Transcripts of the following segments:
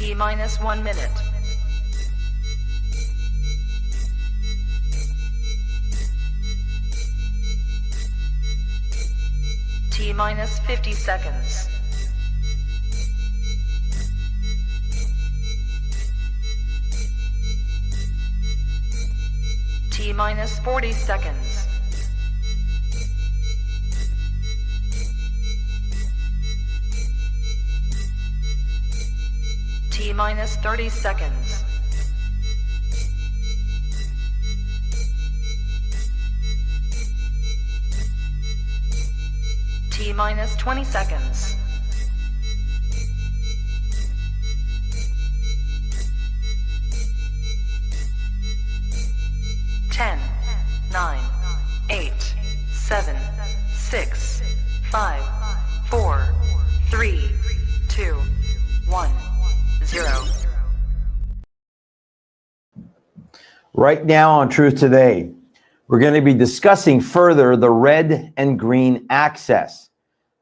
T-minus 1 minute. T-minus 50 seconds. T-minus 40 seconds. T-minus 30 seconds. T-minus 20 seconds. Ten, 9, 8, 7, 6, 5, 4, 3, 2, 1, 0. Right now on Truth Today, we're going to be discussing further the red and green access.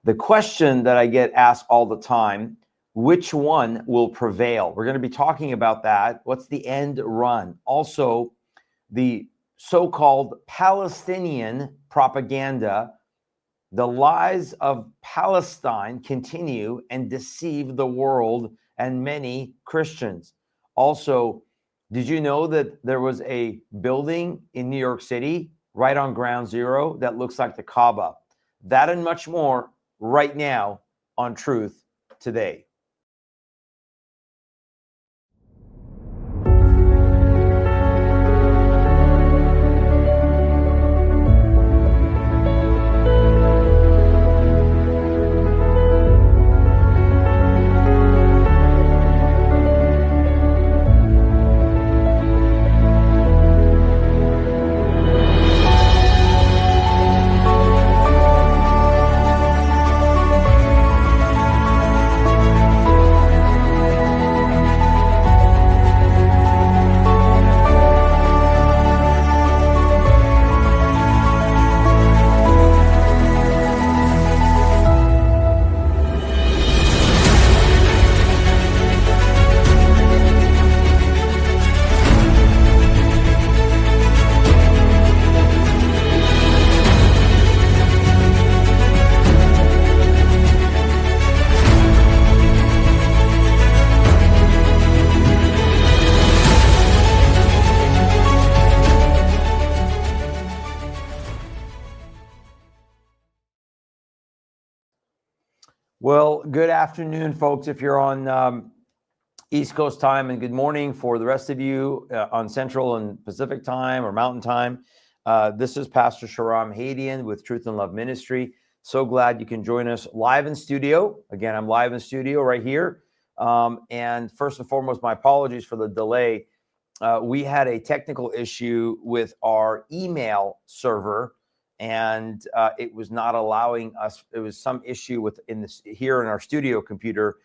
The question that I get asked all the time, which one will prevail? We're going to be talking about that. What's the end run? Also, the so-called Palestinian propaganda, the lies of Palestine continue and deceive the world and many Christians. Also, did you know that there was a building in New York City right on ground zero that looks like the Kabba? That and much more right now on Truth Today. Well, good afternoon, folks, if you're on East Coast time, and good morning for the rest of you on Central and Pacific time or Mountain time. This is Pastor Sharam Hadian with Truth and Love Ministry. So glad you can join us live in studio. Again, I'm live in studio right here. And first and foremost, my apologies for the delay. We had a technical issue with our email server, and it was not allowing us. It was some issue here in our studio computer.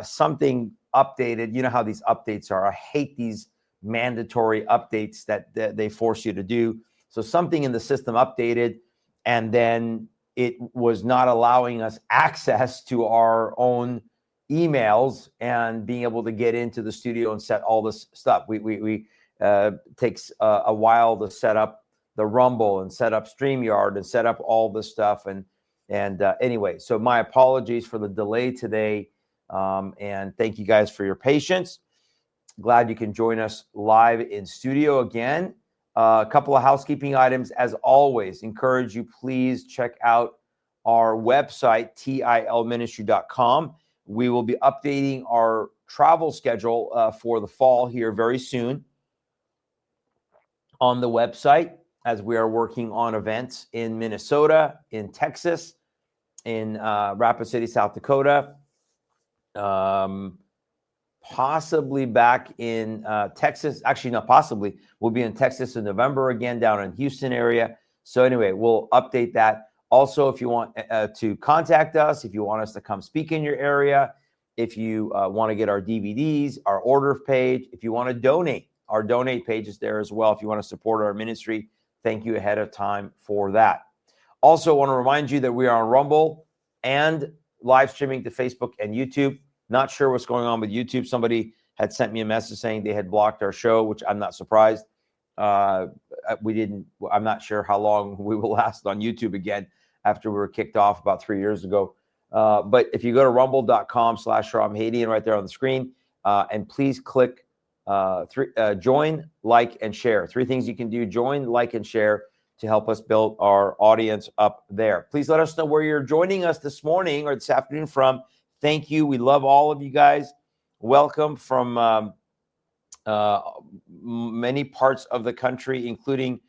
Something updated. You know how these updates are. I hate these mandatory updates that they force you to do. So something in the system updated, and then it was not allowing us access to our own emails and being able to get into the studio and set all this stuff. We takes a while to set up the Rumble and set up StreamYard and set up all this stuff. And anyway, so my apologies for the delay today. And thank you guys for your patience. Glad you can join us live in studio again. A couple of housekeeping items. As always, encourage you, please check out our website, tilministry.com. We will be updating our travel schedule for the fall here very soon on the website, as we are working on events in Minnesota, in Texas, in Rapid City, South Dakota, possibly back in Texas. Actually, not possibly. We'll be in Texas in November again, down in Houston area. So anyway, we'll update that. Also, if you want to contact us, if you want us to come speak in your area, if you want to get our DVDs, our order page, if you want to donate, our donate page is there as well. If you want to support our ministry, thank you ahead of time for that. Also, I want to remind you that we are on Rumble and live streaming to Facebook and YouTube. Not sure what's going on with YouTube. Somebody had sent me a message saying they had blocked our show, which I'm not surprised. I'm not sure how long we will last on YouTube again after we were kicked off about 3 years ago. But if you go to rumble.com/RamHadian right there on the screen, and please click join, like, and share. 3 things you can do: join, like, and share to help us build our audience up there. Please let us know where you're joining us this morning or this afternoon from. Thank you. We love all of you guys. Welcome from many parts of the country, including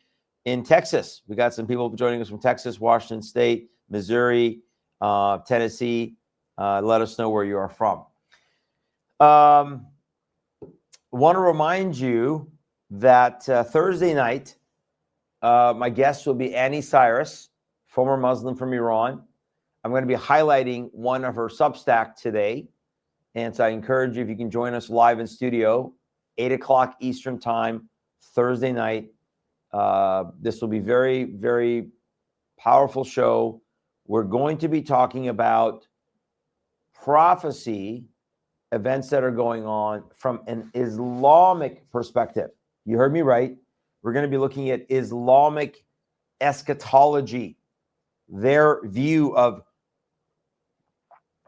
in Texas. We got some people joining us from Texas, Washington State, Missouri, Tennessee. Let us know where you are from. Want to remind you that Thursday night, my guest will be Annie Cyrus, former Muslim from Iran. I'm going to be highlighting one of her Substack today. And so I encourage you, if you can join us live in studio, 8 o'clock Eastern time, Thursday night. This will be very, very powerful show. We're going to be talking about prophecy, events that are going on from an Islamic perspective. You heard me right. We're going to be looking at Islamic eschatology, their view of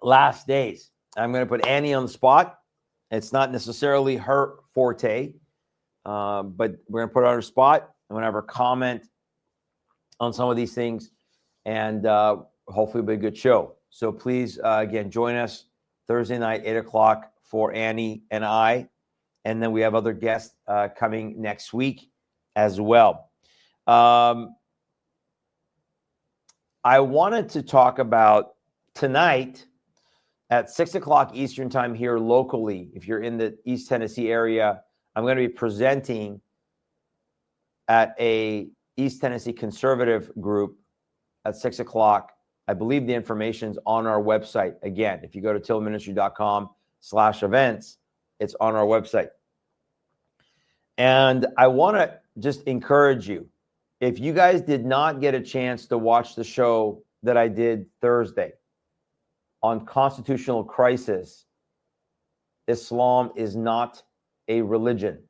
last days. I'm going to put Annie on the spot. It's not necessarily her forte, but we're going to put her on her spot. I'm going to have her comment on some of these things, and hopefully it'll be a good show. So please, again, join us Thursday night, 8 o'clock for Annie and I. And then we have other guests coming next week as well. I wanted to talk about tonight at 6 o'clock Eastern time here locally. If you're in the East Tennessee area, I'm going to be presenting at a East Tennessee conservative group at 6 o'clock. I believe the information's on our website. Again, if you go to tillministry.com/events, it's on our website. And I want to just encourage you, if you guys did not get a chance to watch the show that I did Thursday on constitutional crisis, Islam is not a religion.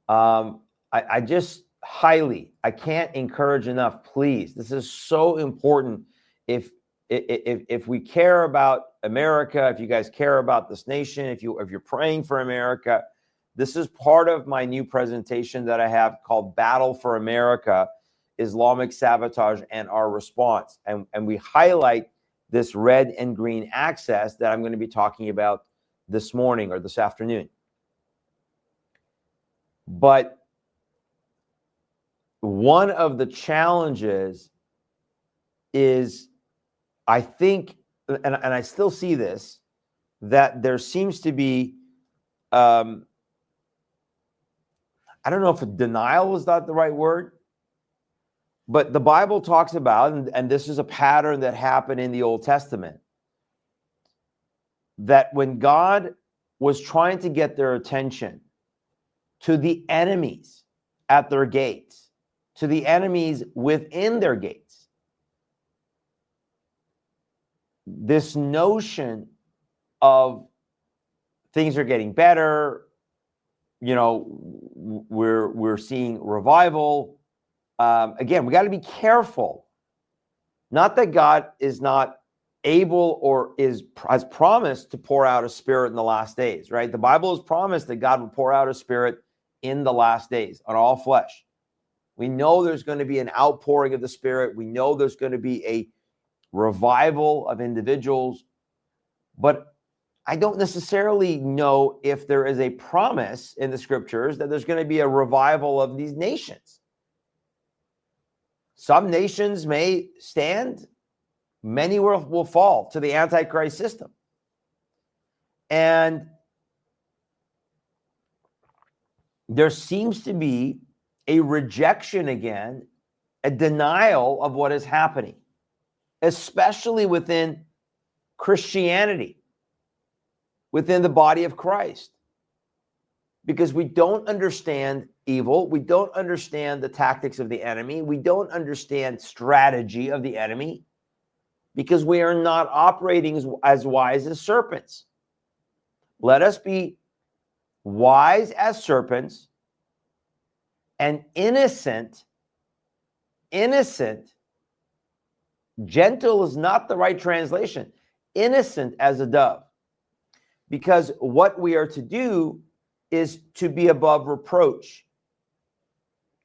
I just I can't encourage enough, please. This is so important. If we care about America, if you guys care about this nation, if you're praying for America, this is part of my new presentation that I have called Battle for America, Islamic Sabotage and Our Response. And we highlight this red and green axis that I'm going to be talking about this morning or this afternoon. But one of the challenges is, I think, and I still see this, that there seems to be, I don't know if denial is not the right word, but the Bible talks about, and this is a pattern that happened in the Old Testament, that when God was trying to get their attention to the enemies at their gates, to the enemies within their gates, this notion of things are getting better, we're seeing revival. Again, we got to be careful. Not that God is not able or has promised to pour out a spirit in the last days, right? The Bible has promised that God will pour out a spirit in the last days on all flesh. We know there's going to be an outpouring of the Spirit. We know there's going to be a revival of individuals, but I don't necessarily know if there is a promise in the scriptures that there's going to be a revival of these nations. Some nations may stand, many will fall to the Antichrist system. And there seems to be a rejection again, a denial of what is happening, especially within Christianity, within the body of Christ, because we don't understand evil. We don't understand the tactics of the enemy. We don't understand strategy of the enemy, because we are not operating as wise as serpents. Let us be wise as serpents and innocent. Gentle is not the right translation. Innocent as a dove. Because what we are to do is to be above reproach.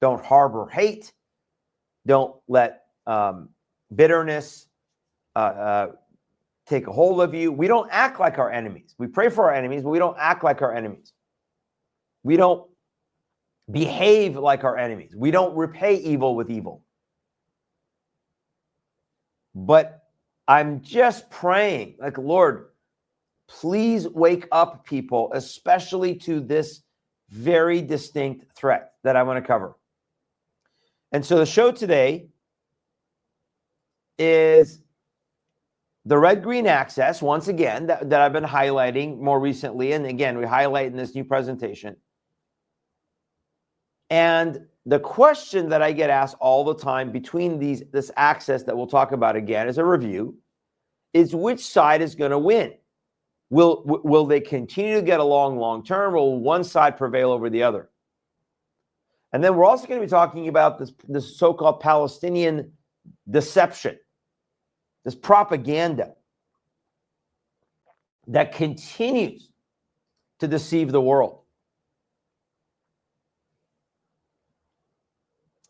Don't harbor hate. Don't let bitterness take a hold of you. We don't act like our enemies. We pray for our enemies, but we don't act like our enemies. We don't behave like our enemies. We don't repay evil with evil. But I'm just praying, like, Lord, please wake up people, especially to this very distinct threat that I want to cover. And so the show today is the red-green axis, once again, that I've been highlighting more recently. And again, we highlight in this new presentation. And the question that I get asked all the time between this axis that we'll talk about again as a review is which side is going to win? Will they continue to get along long term, or will one side prevail over the other? And then we're also going to be talking about this so-called Palestinian deception, this propaganda that continues to deceive the world.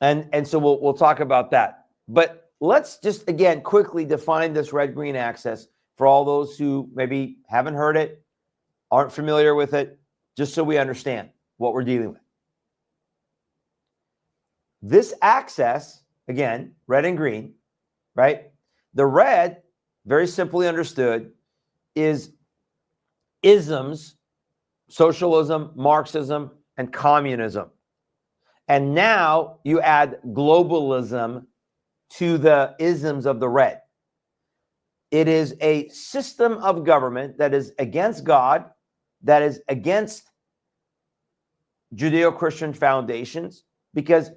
And so we'll talk about that. But let's just, again, quickly define this red-green axis for all those who maybe haven't heard it, aren't familiar with it, just so we understand what we're dealing with. This axis, again, red and green, right? The red, very simply understood, is isms, socialism, Marxism, and communism. And now you add globalism to the isms of the red. It is a system of government that is against God, that is against Judeo-Christian foundations, because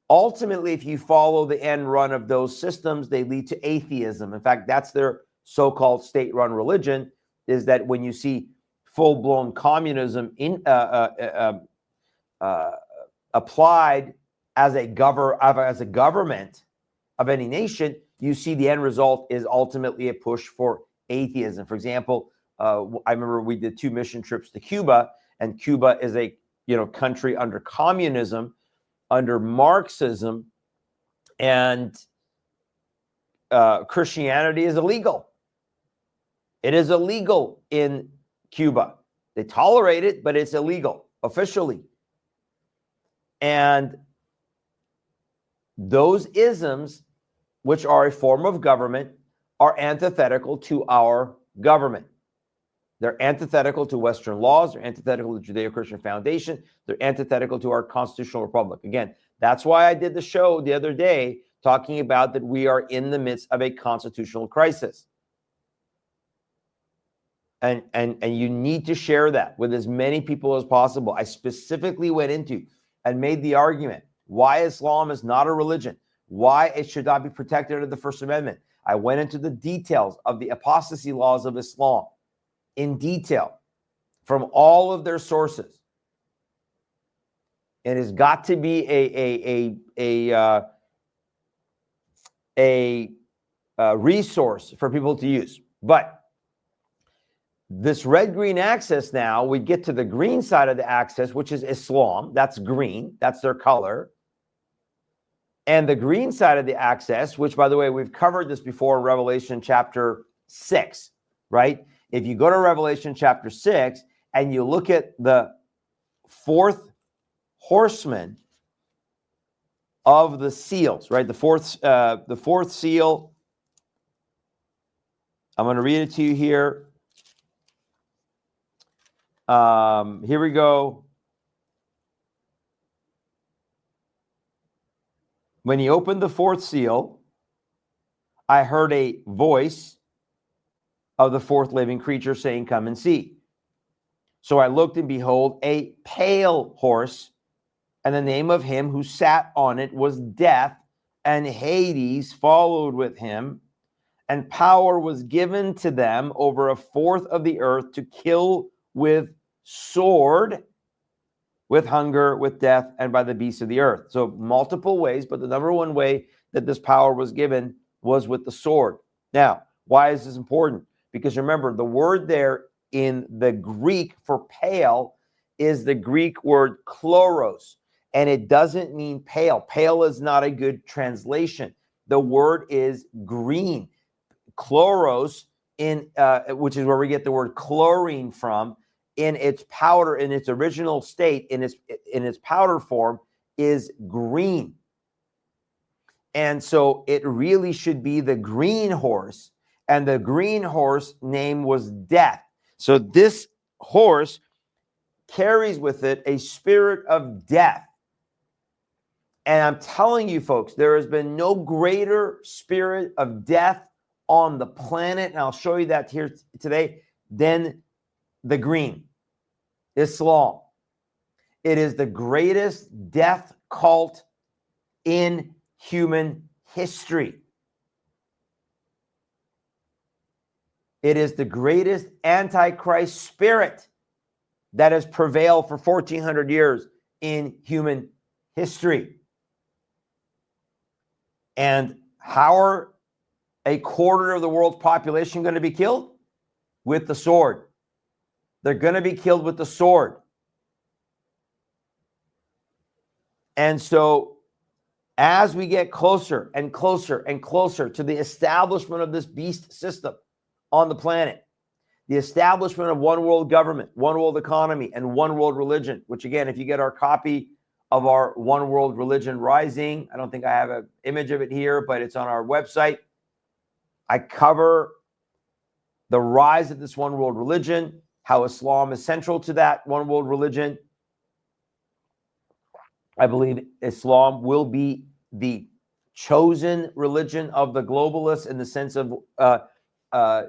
ultimately, if you follow the end run of those systems, they lead to atheism. In fact, that's their so-called state-run religion, is that when you see full-blown communism applied as a government of any nation, you see the end result is ultimately a push for atheism. For example, I remember we did 2 mission trips to Cuba, and Cuba is a country under communism, under Marxism, and Christianity is illegal. It is illegal in Cuba. They tolerate it, but it's illegal officially. And those isms, which are a form of government, are antithetical to our government. They're antithetical to Western laws. They're antithetical to Judeo-Christian foundation. They're antithetical to our constitutional republic. Again, that's why I did the show the other day talking about that we are in the midst of a constitutional crisis. And you need to share that with as many people as possible. I specifically went into and made the argument why Islam is not a religion, why it should not be protected under the First Amendment. I went into the details of the apostasy laws of Islam in detail from all of their sources. It has got to be a resource for people to use. But this red-green axis now, we get to the green side of the axis, which is Islam. That's green. That's their color. And the green side of the axis, which, by the way, we've covered this before in Revelation chapter 6, right? If you go to Revelation chapter 6 and you look at the 4th horseman of the seals, right? The fourth seal. I'm going to read it to you here. Here we go. When he opened the 4th seal, I heard a voice of the 4th living creature saying, "Come and see." So I looked, and behold, a pale horse, and the name of him who sat on it was Death, and Hades followed with him, and power was given to them over 1/4 of the earth to kill, with sword, with hunger, with death, and by the beasts of the earth. So multiple ways, but the number one way that this power was given was with the sword. Now, why is this important? Because remember, the word there in the Greek for pale is the Greek word chloros, and it doesn't mean pale. Pale is not a good translation. The word is green. Chloros, which is where we get the word chlorine from, in its powder, in its original state, in its powder form, is green. And so it really should be the green horse, and the green horse name was death. So this horse carries with it a spirit of death. And I'm telling you, folks, there has been no greater spirit of death on the planet, and I'll show you that here today, than the green, Islam. It is the greatest death cult in human history. It is the greatest antichrist spirit that has prevailed for 1400 years in human history. And how are a quarter of the world's population going to be killed? With the sword. They're going to be killed with the sword. And so as we get closer and closer and closer to the establishment of this beast system on the planet, the establishment of one world government, one world economy, and one world religion, which again, if you get our copy of our One World Religion Rising, I don't think I have an image of it here, but it's on our website. I cover the rise of this one world religion, how Islam is central to that one world religion. I believe Islam will be the chosen religion of the globalists in the sense of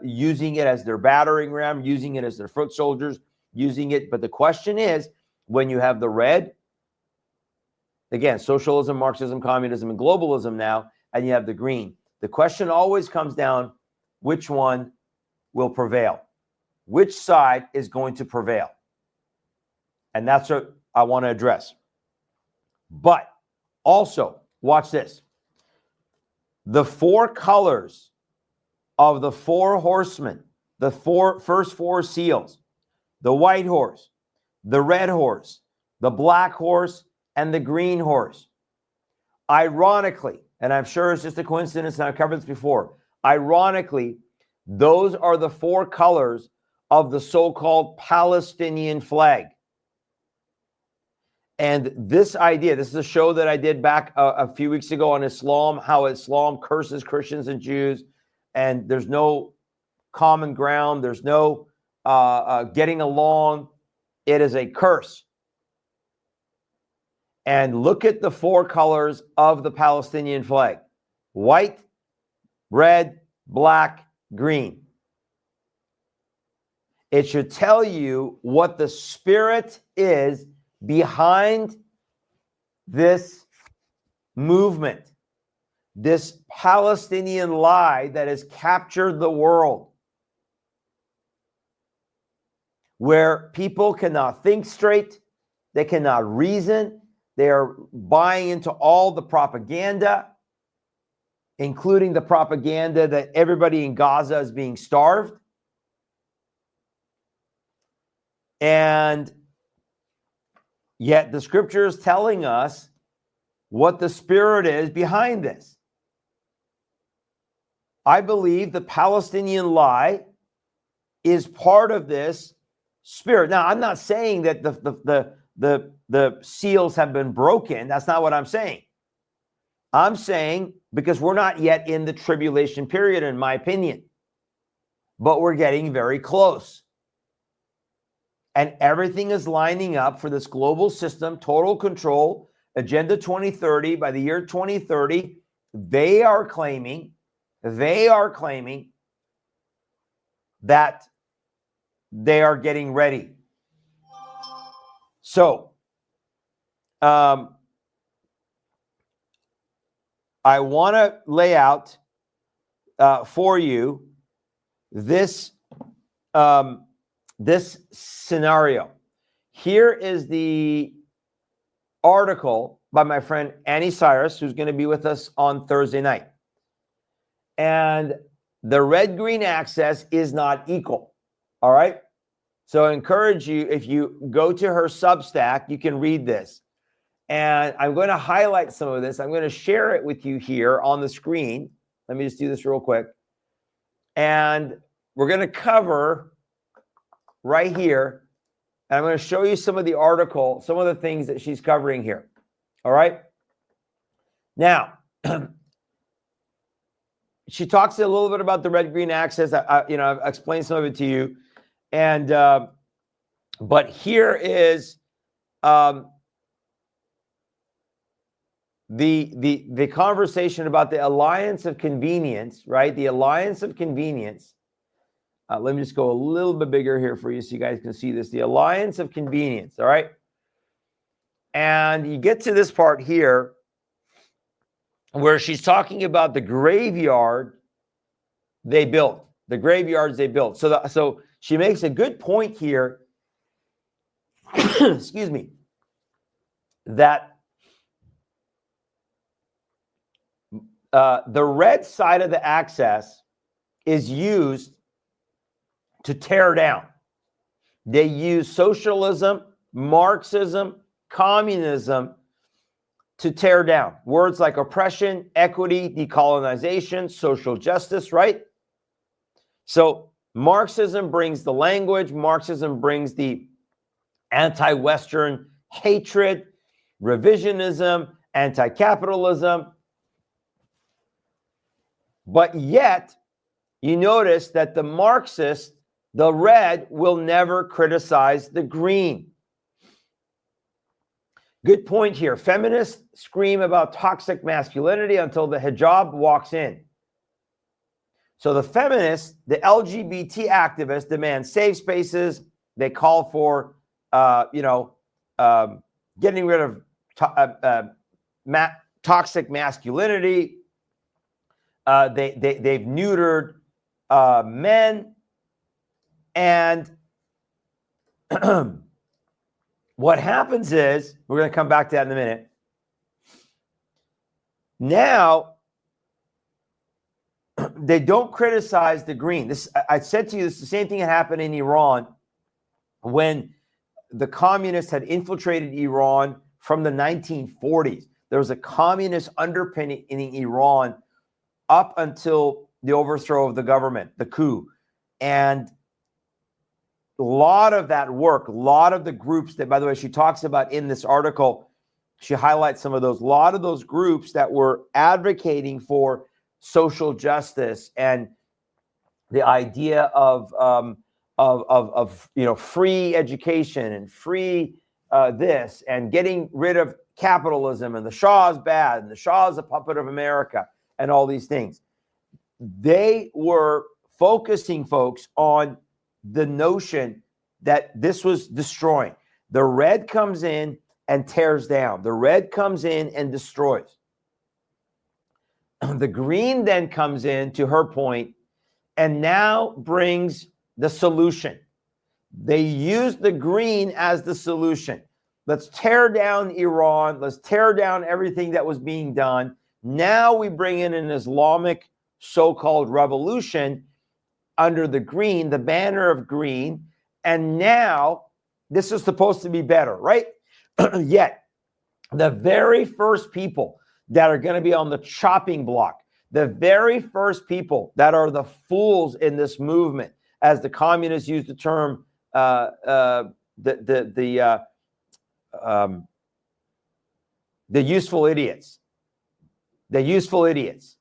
using it as their battering ram, using it as their foot soldiers, using it. But the question is, when you have the red, again, socialism, Marxism, communism, and globalism now, and you have the green, the question always comes down, which one will prevail? Which side is going to prevail? And that's what I want to address. But also, watch this. The four colors of the four horsemen, the first four seals, the white horse, the red horse, the black horse, and the green horse. Ironically, and I'm sure it's just a coincidence, and I've covered this before, ironically, those are the four colors of the so-called Palestinian flag. And this idea, this is a show that I did back a few weeks ago on Islam, how Islam curses Christians and Jews, and there's no common ground, there's no getting along. It is a curse. And look at the four colors of the Palestinian flag: white, red, black, green. It should tell you what the spirit is behind this movement, this Palestinian lie that has captured the world, where people cannot think straight, they cannot reason, they are buying into all the propaganda, including the propaganda that everybody in Gaza is being starved. And yet the scripture is telling us what the spirit is behind this. I believe the Palestinian lie is part of this spirit. Now, I'm not saying that the seals have been broken. That's not what I'm saying. I'm saying, because we're not yet in the tribulation period, in my opinion, but we're getting very close. And everything is lining up for this global system, total control, Agenda 2030. By the year 2030, they are claiming that they are getting ready. So, I want to lay out for you this this scenario. Here is the article by my friend Annie Cyrus, who's going to be with us on Thursday night. And the red-green axis is not equal. All right. So I encourage you, if you go to her Substack, you can read this. And I'm going to highlight some of this. I'm going to share it with you here on the screen. Let me just do this real quick. And we're going to cover right here. And I'm going to show you some of the article, some of the things that she's covering here. All right. Now, she talks a little bit about the red-green axis. I've explained some of it to you. And, but here is the conversation about the alliance of convenience, right? The alliance of convenience. Let me just go a little bit bigger here for you so you guys can see this. The alliance of convenience, all right? And you get to this part here where she's talking about the graveyard they built, the graveyards they built. So she makes a good point here, excuse me, that the red side of the axis is used to tear down. They use socialism, Marxism, communism to tear down. Words like oppression, equity, decolonization, social justice, right? So Marxism brings the language. Marxism brings the anti-Western hatred, revisionism, anti-capitalism. But yet, you notice that the Marxist, the red, will never criticize the green. Good point here. Feminists scream about toxic masculinity until the hijab walks in. So the feminists, the LGBT activists demand safe spaces. They call for, getting rid of toxic masculinity. They've neutered men. And what happens is, we're going to come back to that in a minute. Now, they don't criticize the green. This, I said to you, this is the same thing that happened in Iran when the communists had infiltrated Iran from the 1940s. There was a communist underpinning in Iran up until the overthrow of the government, the coup. And a lot of that work, a lot of the groups that, by the way, she talks about in this article, she highlights some of those, a lot of those groups that were advocating for social justice and the idea of free education and free this and getting rid of capitalism and the Shah is bad and the Shah is a puppet of America and all these things. They were focusing, folks, on the notion that this was destroying. The red comes in and tears down. The red comes in and destroys. The green then comes in, to her point, and now brings the solution. They use the green as the solution. Let's tear down Iran. Let's tear down everything that was being done. Now we bring in an Islamic so-called revolution under the green, the banner of green. And now this is supposed to be better, right? Yet the very first people that are going to be on the chopping block, the very first people that are the fools in this movement, as the communists use the term, the useful idiots. The useful idiots.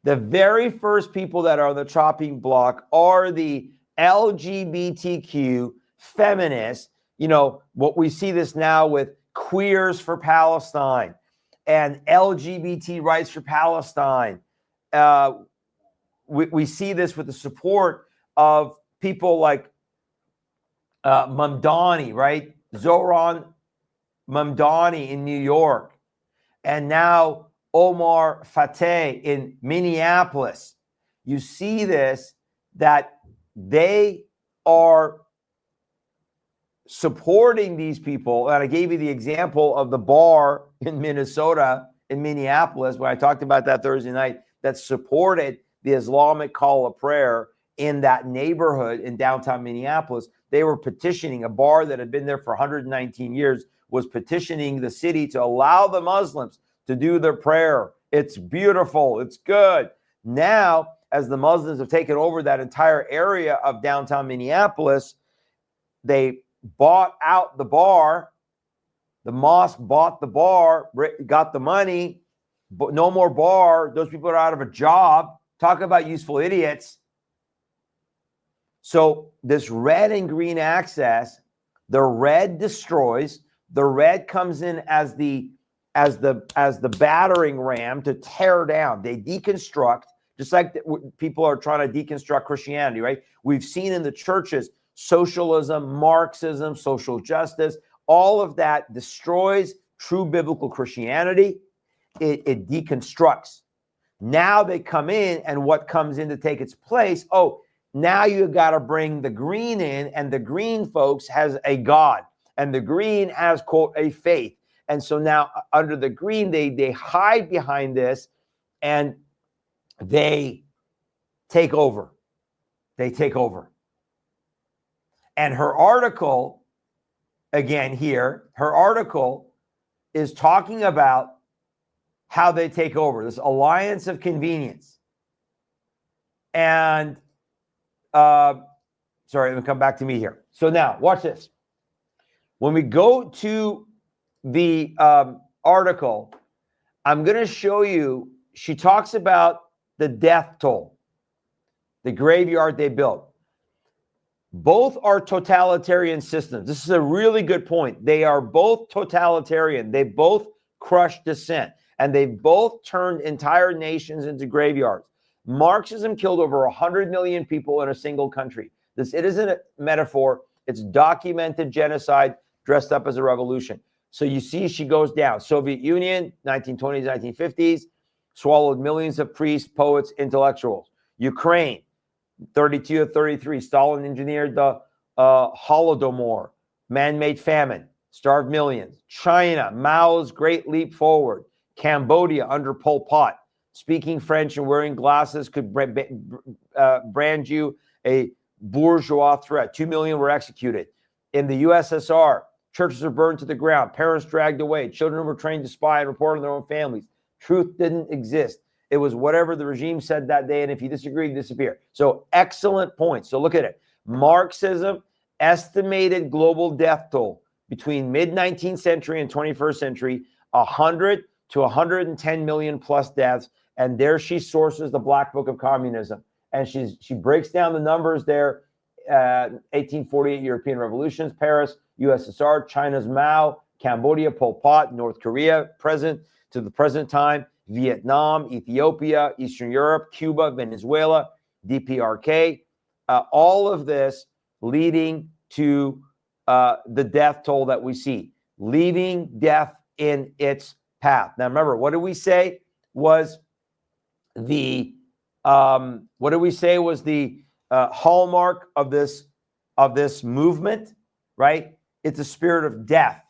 The very first people that are on the chopping block are the LGBTQ feminists. You know, what we see this now with Queers for Palestine and LGBT rights for Palestine. We see this with the support of people like Mamdani, right? Zohran Mamdani in New York. And now Omar Fateh in Minneapolis. You see this, that they are supporting these people. And I gave you the example of the bar in Minnesota, in Minneapolis, when I talked about that Thursday night, that supported the Islamic call of prayer in that neighborhood in downtown Minneapolis. They were petitioning, a bar that had been there for 119 years was petitioning the city to allow the Muslims to do their prayer. It's beautiful. It's good. Now, as the Muslims have taken over that entire area of downtown Minneapolis, they bought out the bar. The mosque bought the bar, got the money, but no more bar. Those people are out of a job. Talk about useful idiots. So this red and green access, the red destroys. The red comes in as the battering ram to tear down. They deconstruct, just like people are trying to deconstruct Christianity, right? We've seen in the churches socialism, Marxism, social justice, all of that destroys true biblical Christianity. It deconstructs. Now they come in, and what comes in to take its place? Oh, now you got to bring the green in, and the green, folks, has a God, and the green has, quote, a faith. And so now under the green, they hide behind this, and they take over. They take over. And her article, again here, her article is talking about how they take over, this alliance of convenience. And, sorry, let me come back to me here. So now, watch this. When we go to the article, I'm going to show you, she talks about the death toll, the graveyard they built. Both are totalitarian systems. This is a really good point. They are both totalitarian. They both crush dissent, and they both turned entire nations into graveyards. Marxism killed over 100 million people in a single country. It isn't a metaphor. It's documented genocide dressed up as a revolution. So you see she goes down. Soviet Union, 1920s, 1950s, swallowed millions of priests, poets, intellectuals. Ukraine, 32 to 33, Stalin engineered the Holodomor, man-made famine, starved millions. China, Mao's Great Leap Forward. Cambodia under Pol Pot, speaking French and wearing glasses could brand you a bourgeois threat. 2 million were executed. In the USSR, churches were burned to the ground, parents dragged away, children were trained to spy and report on their own families. Truth didn't exist. It was whatever the regime said that day, and if you disagreed, disappear. So excellent point. So look at it. Marxism estimated global death toll between mid-19th century and 21st century, 100 to 110 million plus deaths. And there she sources the Black Book of Communism. And she breaks down the numbers there. 1848 European revolutions, Paris, USSR, China's Mao, Cambodia, Pol Pot, North Korea, present to the present time, Vietnam, Ethiopia, Eastern Europe, Cuba, Venezuela, DPRK, all of this leading to the death toll that we see, leaving death in its path. Now, remember, what did we say was the hallmark of this movement? Right? It's a spirit of death.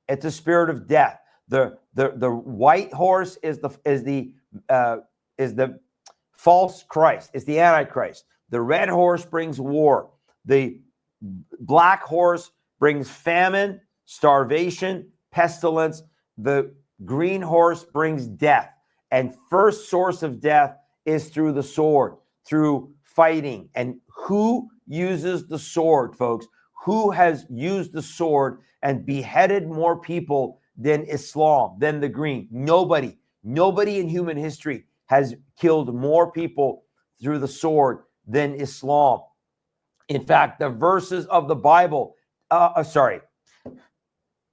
It's a spirit of death. The white horse is the false Christ. It's the Antichrist. The red horse brings war. The black horse brings famine, starvation, pestilence. The green horse brings death. And first source of death is through the sword, through fighting. And who uses the sword, folks? Who has used the sword and beheaded more people than Islam, than the green? Nobody. Nobody in human history has killed more people through the sword than Islam. In fact, the verses of the Bible,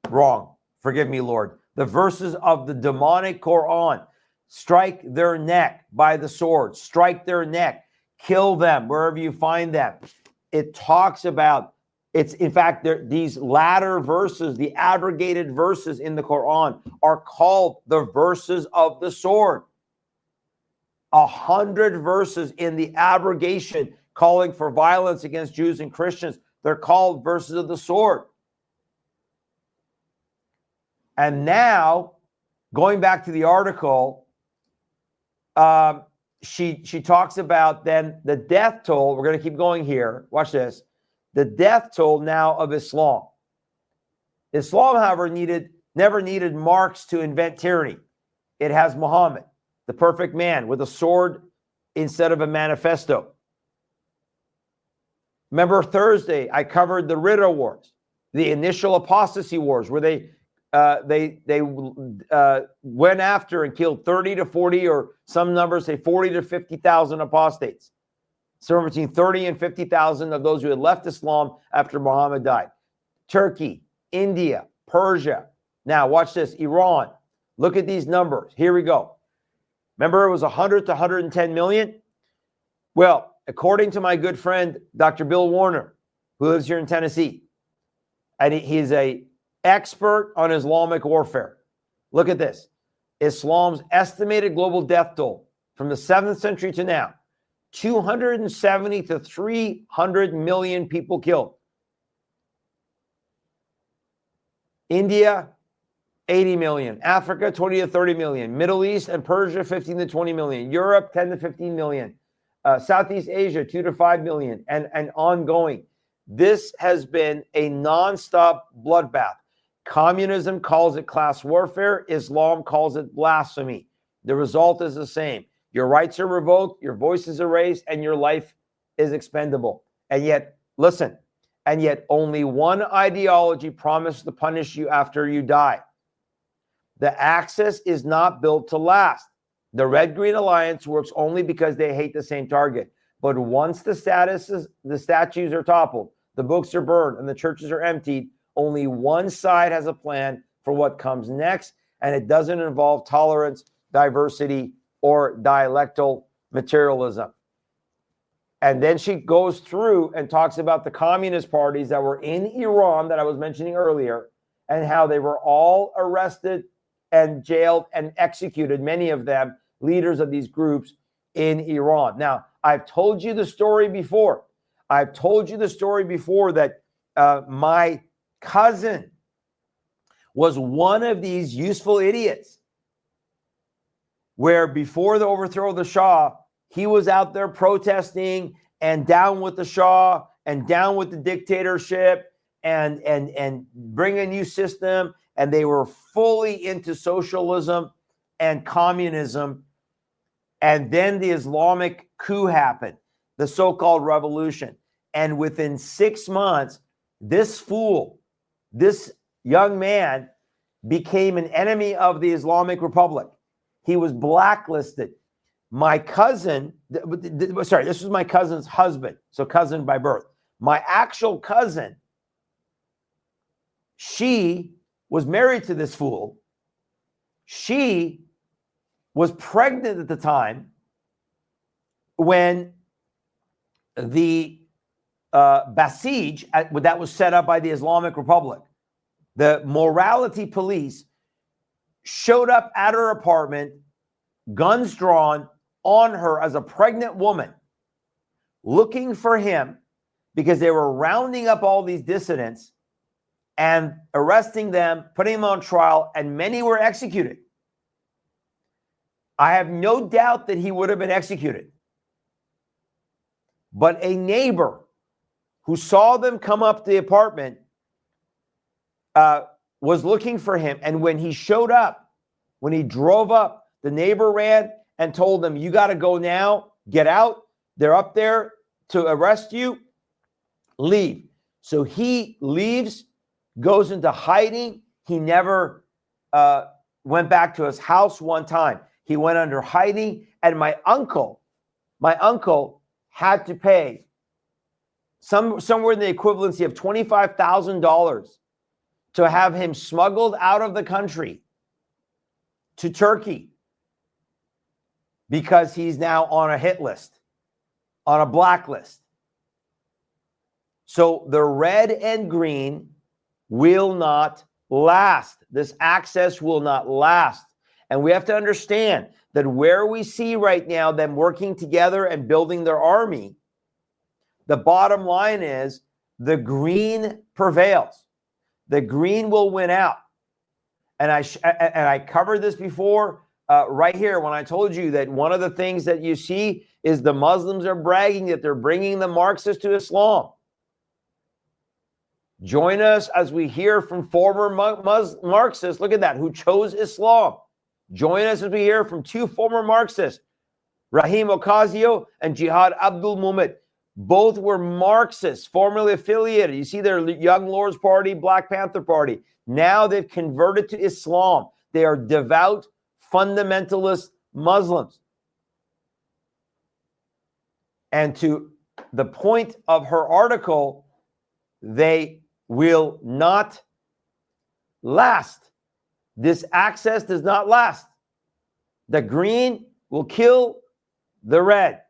wrong. Forgive me, Lord. The verses of the demonic Quran, strike their neck by the sword, strike their neck, kill them wherever you find them. It talks about, it's in fact, these latter verses, the abrogated verses in the Quran are called the verses of the sword. 100 verses in the abrogation calling for violence against Jews and Christians They're called verses of the sword. And now, going back to the article, she talks about then the death toll. We're going to keep going here. Watch this. The death toll now of Islam. Islam, however, never needed Marx to invent tyranny. It has Muhammad, the perfect man, with a sword instead of a manifesto. Remember Thursday, I covered the Ridda Wars, the initial apostasy wars, where they went after and killed 30 to 40, or some numbers say 40 to 50,000 apostates. Somewhere between 30 and 50,000 of those who had left Islam after Muhammad died. Turkey, India, Persia. Now watch this, Iran. Look at these numbers. Here we go. Remember it was 100 to 110 million? Well, according to my good friend, Dr. Bill Warner, who lives here in Tennessee, and he's an expert on Islamic warfare. Look at this. Islam's estimated global death toll from the 7th century to now, 270 to 300 million people killed. India, 80 million. Africa, 20 to 30 million. Middle East and Persia, 15 to 20 million. Europe, 10 to 15 million. Southeast Asia, 2 to 5 million, and ongoing. This has been a nonstop bloodbath. Communism calls it class warfare. Islam calls it blasphemy. The result is the same. Your rights are revoked, your voice is erased, and your life is expendable. And yet, listen, and yet only one ideology promises to punish you after you die. The axis is not built to last. The Red-Green Alliance works only because they hate the same target. But once the statues are toppled, the books are burned, and the churches are emptied, only one side has a plan for what comes next, and it doesn't involve tolerance, diversity, or dialectal materialism. And then she goes through and talks about the communist parties that were in Iran that I was mentioning earlier, and how they were all arrested and jailed and executed, many of them leaders of these groups in Iran. Now, I've told you the story before. I've told you the story before that my cousin was one of these useful idiots, where before the overthrow of the Shah, he was out there protesting and down with the Shah and down with the dictatorship and bring a new system. And they were fully into socialism and communism. And then the Islamic coup happened, the so-called revolution. And within 6 months, this fool, this young man, became an enemy of the Islamic Republic. He was blacklisted. My cousin, sorry, this was my cousin's husband, so cousin by birth. My actual cousin, she was married to this fool. She was pregnant at the time when the Basij that was set up by the Islamic Republic, the morality police, showed up at her apartment, guns drawn, on her as a pregnant woman, looking for him because they were rounding up all these dissidents and arresting them, putting them on trial, and many were executed. I have no doubt that he would have been executed. But a neighbor who saw them come up to the apartment was looking for him. And when he showed up, when he drove up, the neighbor ran and told them, "You got to go now, get out. They're up there to arrest you. Leave." So he leaves, goes into hiding. He never went back to his house one time. He went under hiding, and my uncle had to pay somewhere in the equivalency of $25,000 to have him smuggled out of the country to Turkey, because he's now on a hit list, on a blacklist. So the red and green will not last. This access will not last. And we have to understand that where we see right now them working together and building their army, the bottom line is the green prevails. The green will win out. And I covered this before right here when I told you that one of the things that you see is the Muslims are bragging that they're bringing the Marxists to Islam. Join us as we hear from former Marxists, look at that, who chose Islam. Join us as we hear from two former Marxists, Rahim Ocasio and Jihad Abdul Muhammad. Both were Marxists, formerly affiliated. You see their Young Lords Party, Black Panther Party. Now they've converted to Islam. They are devout, fundamentalist Muslims. And to the point of her article, they will not last. This access does not last. The green will kill the red.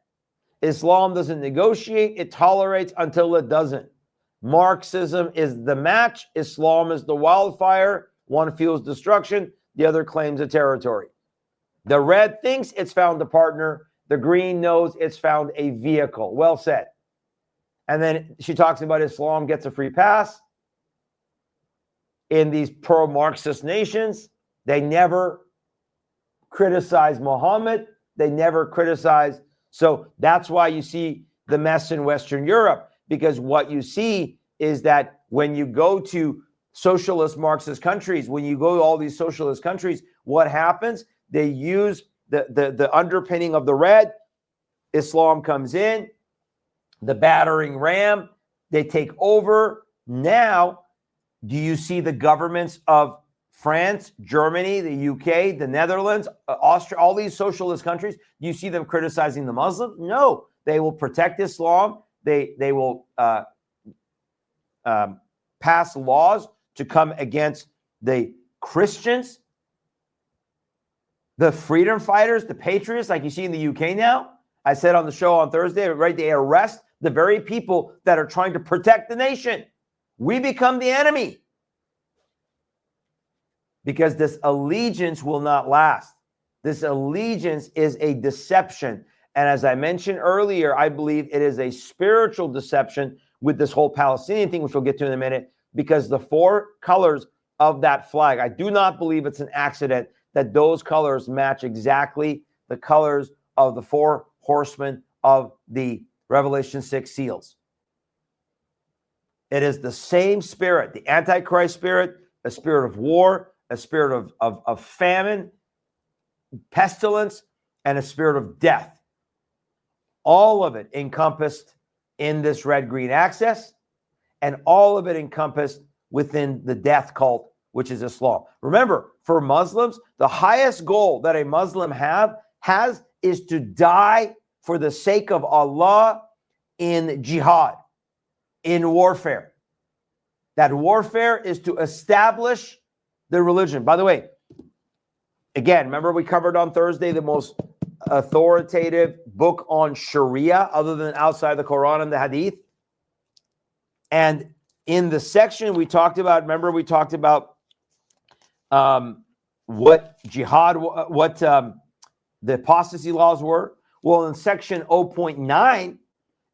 Islam doesn't negotiate, it tolerates until it doesn't. Marxism is the match, Islam is the wildfire. One feels destruction, the other claims a territory. The red thinks it's found a partner, the green knows it's found a vehicle. Well said. And then she talks about Islam gets a free pass. In these pro-Marxist nations, they never criticize Muhammad, they never criticize. So that's why you see the mess in Western Europe, because what you see is that when you go to socialist Marxist countries, when you go to all these socialist countries, what happens? They use the underpinning of the red. Islam comes in, the battering ram, they take over. Now, do you see the governments of France, Germany, the UK, the Netherlands, Austria, all these socialist countries, do you see them criticizing the Muslims? No, they will protect Islam. They will pass laws to come against the Christians, the freedom fighters, the patriots, like you see in the UK now. I said on the show on Thursday, right? They arrest the very people that are trying to protect the nation. We become the enemy. Because this allegiance will not last. This allegiance is a deception. And as I mentioned earlier, I believe it is a spiritual deception with this whole Palestinian thing, which we'll get to in a minute, because the four colors of that flag, I do not believe it's an accident that those colors match exactly the colors of the four horsemen of the Revelation 6 seals. It is the same spirit, the Antichrist spirit, a spirit of war, a spirit of famine, pestilence, and a spirit of death. All of it encompassed in this red-green axis, and all of it encompassed within the death cult, which is Islam. Remember, for Muslims, the highest goal that a Muslim has is to die for the sake of Allah in jihad, in warfare. That warfare is to establish the religion. By the way, again, remember we covered on Thursday the most authoritative book on Sharia other than outside the Quran and the Hadith. And in the section we talked about, remember we talked about what jihad, what the apostasy laws were. Well, in section 0.9,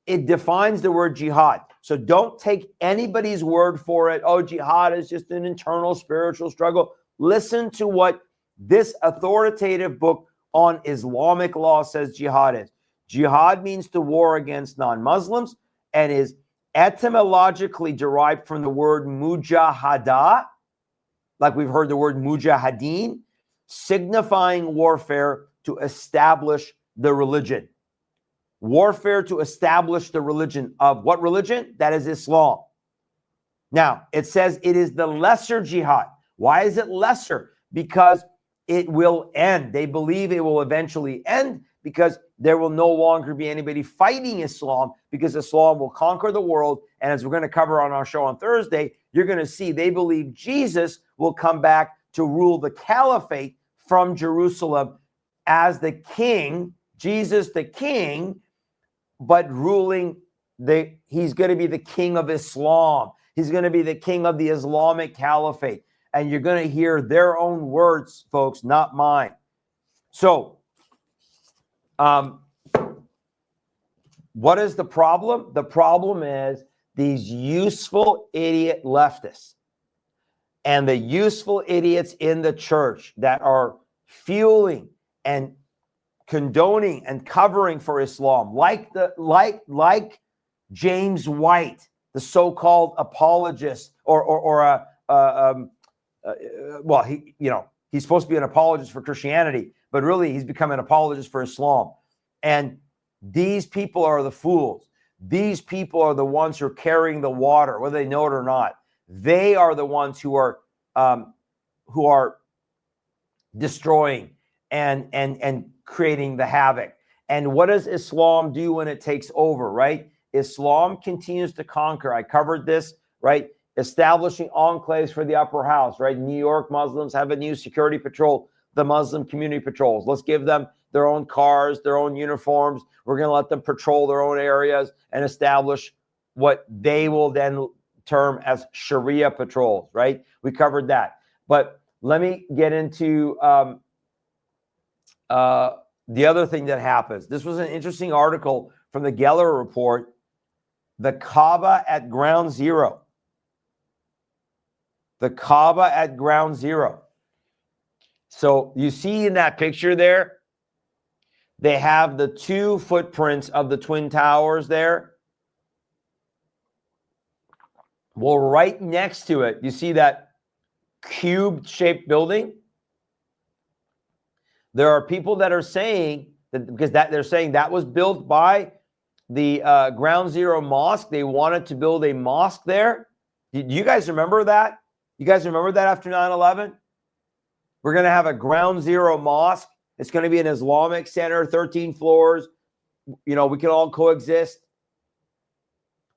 it defines the word jihad. So don't take anybody's word for it. Oh, jihad is just an internal spiritual struggle. Listen to what this authoritative book on Islamic law says jihad is. Jihad means to war against non-Muslims and is etymologically derived from the word mujahadah, like we've heard the word mujahideen, signifying warfare to establish the religion. Warfare to establish the religion of what religion? That is Islam. Now, it says it is the lesser jihad. Why is it lesser? Because it will end. They believe it will eventually end because there will no longer be anybody fighting Islam because Islam will conquer the world. And as we're going to cover on our show on Thursday, you're going to see they believe Jesus will come back to rule the caliphate from Jerusalem as the king, Jesus the king, but ruling he's going to be the king of Islam. He's going to be the king of the Islamic caliphate. And you're going to hear their own words, folks, not mine. So, what is the problem? The problem is these useful idiot leftists and the useful idiots in the church that are fueling and condoning and covering for Islam, like James White, the so-called apologist, well, he's supposed to be an apologist for Christianity, but really he's become an apologist for Islam. And these people are the fools. These people are the ones who are carrying the water, whether they know it or not. They are the ones who are destroying and creating the havoc. And what does Islam do when it takes over, right? Islam continues to conquer. I covered this, right? Establishing enclaves for the upper house, right? New York Muslims have a new security patrol, the Muslim community patrols. Let's give them their own cars, their own uniforms. We're going to let them patrol their own areas and establish what they will then term as Sharia patrols, right? We covered that. But let me get into the other thing that happens. This was an interesting article from the Geller report, the Kabba at ground zero. The Kabba at ground zero. So you see in that picture there, they have the two footprints of the Twin Towers there. Well, right next to it, you see that cube-shaped building. There are people that are saying that they're saying that was built by the Ground Zero Mosque. They wanted to build a mosque there. Do you guys remember that? You guys remember that after 9/11? We're going to have a Ground Zero Mosque. It's going to be an Islamic center, 13 floors. We can all coexist.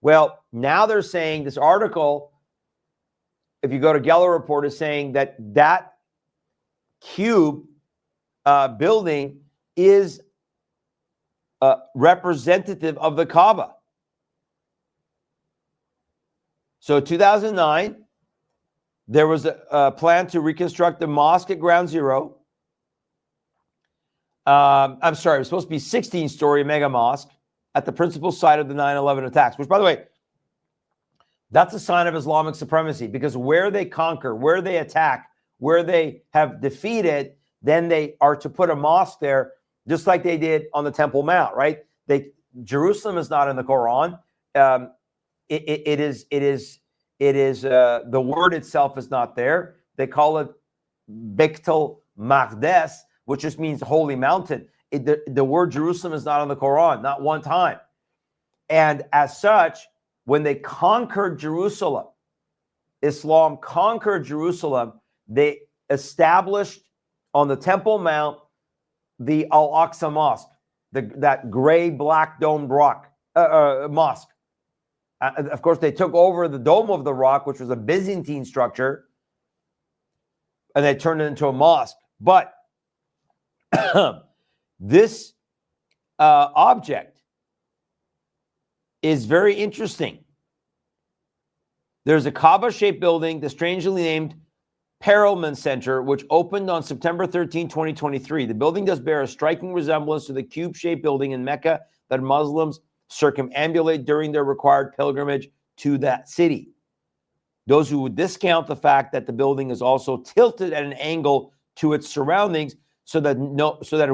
Well, now they're saying this article, if you go to Geller Report, is saying that cube building is representative of the Kaaba. So 2009, there was a plan to reconstruct the mosque at Ground Zero. I'm sorry, it was supposed to be 16-story mega mosque at the principal site of the 9/11 attacks, which, by the way, that's a sign of Islamic supremacy, because where they conquer, where they attack, where they have defeated, then they are to put a mosque there, just like they did on the Temple Mount, right? Jerusalem is not in the Quran. It is the word itself is not there. They call it Beitul Maqdes, which just means holy mountain. The word Jerusalem is not on the Quran, not one time. And as such, when they conquered Jerusalem, Islam conquered Jerusalem, they established on the Temple Mount the Al-Aqsa Mosque, that gray black domed rock mosque. Of course, they took over the Dome of the Rock, which was a Byzantine structure, and they turned it into a mosque. But this object is very interesting. There's a Kaaba-shaped building, the strangely named Perelman Center, which opened on September 13, 2023. The building does bear a striking resemblance to the cube-shaped building in Mecca that Muslims circumambulate during their required pilgrimage to that city. Those who would discount the fact that the building is also tilted at an angle to its surroundings so that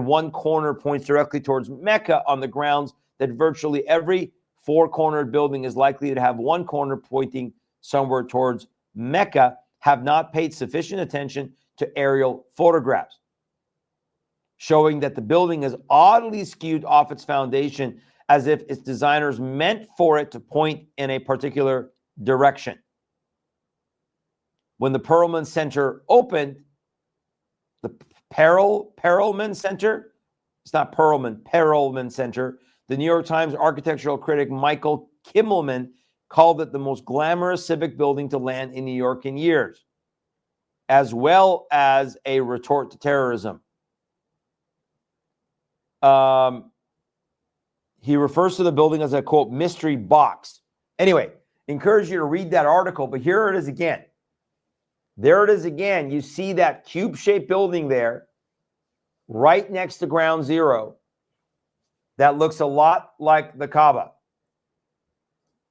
one corner points directly towards Mecca, on the grounds that virtually every four-cornered building is likely to have one corner pointing somewhere towards Mecca, have not paid sufficient attention to aerial photographs, showing that the building is oddly skewed off its foundation, as if its designers meant for it to point in a particular direction. When the Perelman Center opened, the Perelman Center, it's not Perelman Center, the New York Times architectural critic Michael Kimmelman called it the most glamorous civic building to land in New York in years, as well as a retort to terrorism. He refers to the building as a, quote, mystery box. Anyway, encourage you to read that article, but here it is again. There it is again. You see that cube-shaped building there, right next to Ground Zero, that looks a lot like the Kaaba.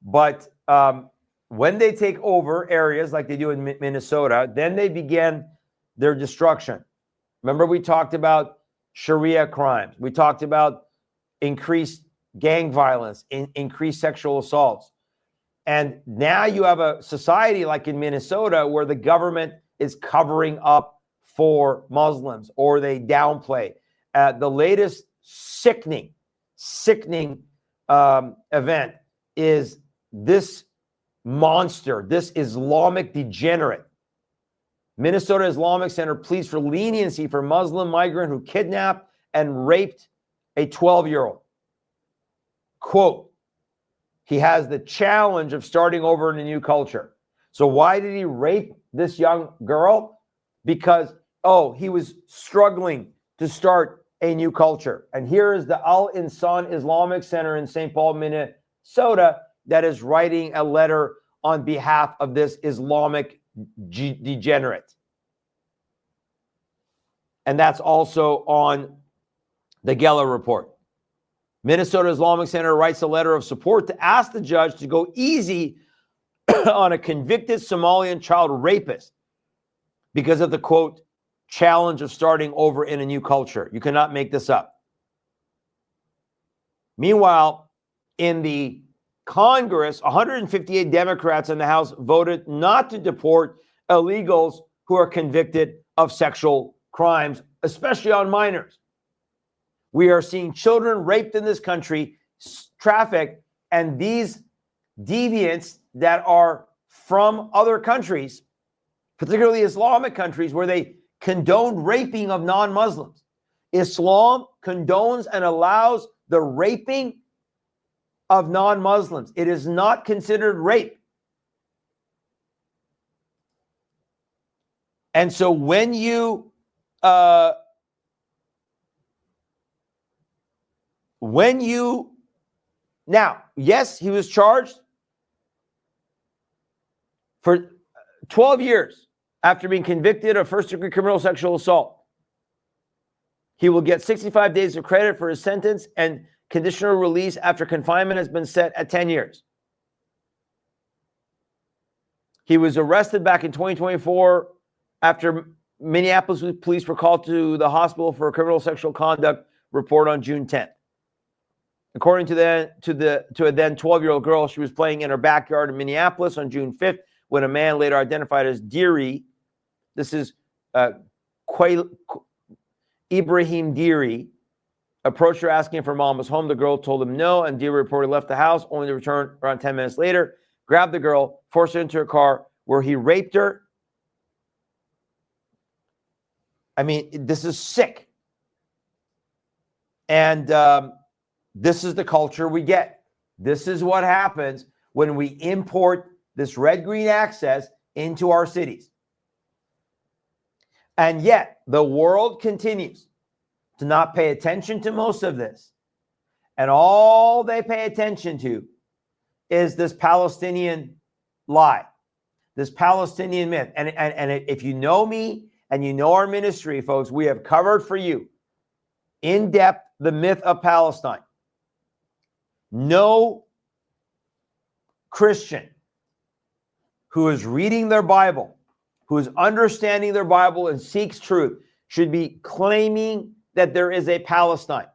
But when they take over areas like they do in Minnesota, then they began their destruction. Remember, we talked about Sharia crimes. We talked about increased gang violence, increased sexual assaults. And now you have a society like in Minnesota where the government is covering up for Muslims, or they downplay. The latest sickening event is this monster, this Islamic degenerate. Minnesota Islamic Center pleads for leniency for Muslim migrant who kidnapped and raped a 12-year-old. Quote, he has the challenge of starting over in a new culture. So why did he rape this young girl? Because, he was struggling to start a new culture. And here is the Al Insan Islamic Center in St. Paul, Minnesota, that is writing a letter on behalf of this Islamic degenerate. And that's also on the Geller report. Minnesota Islamic Center writes a letter of support to ask the judge to go easy on a convicted Somalian child rapist because of the, quote, challenge of starting over in a new culture. You cannot make this up. Meanwhile, in the Congress, 158 Democrats in the House voted not to deport illegals who are convicted of sexual crimes, especially on minors. We are seeing children raped in this country, trafficked, and these deviants that are from other countries, particularly Islamic countries, where they condone raping of non-Muslims. Islam condones and allows the raping of non-Muslims. It is not considered rape. And so when you now, yes, he was charged for 12 years after being convicted of first-degree criminal sexual assault. He will get 65 days of credit for his sentence and conditional release after confinement has been set at 10 years. He was arrested back in 2024 after Minneapolis police were called to the hospital for a criminal sexual conduct report on June 10th. According to a then 12-year-old girl, she was playing in her backyard in Minneapolis on June 5th when a man later identified as Deary, this is Ibrahim Deary, approached her asking if her mom was home. The girl told him no, and Deary reportedly left the house, only to return around 10 minutes later, grabbed the girl, forced her into her car, where he raped her. I mean, this is sick. And this is the culture we get. This is what happens when we import this red-green access into our cities. And yet, the world continues to not pay attention to most of this. And all they pay attention to is this Palestinian lie, this Palestinian myth. And if you know me and you know our ministry, folks, we have covered for you in depth the myth of Palestine. No Christian who is reading their Bible, who is understanding their Bible and seeks truth, should be claiming that there is a Palestine.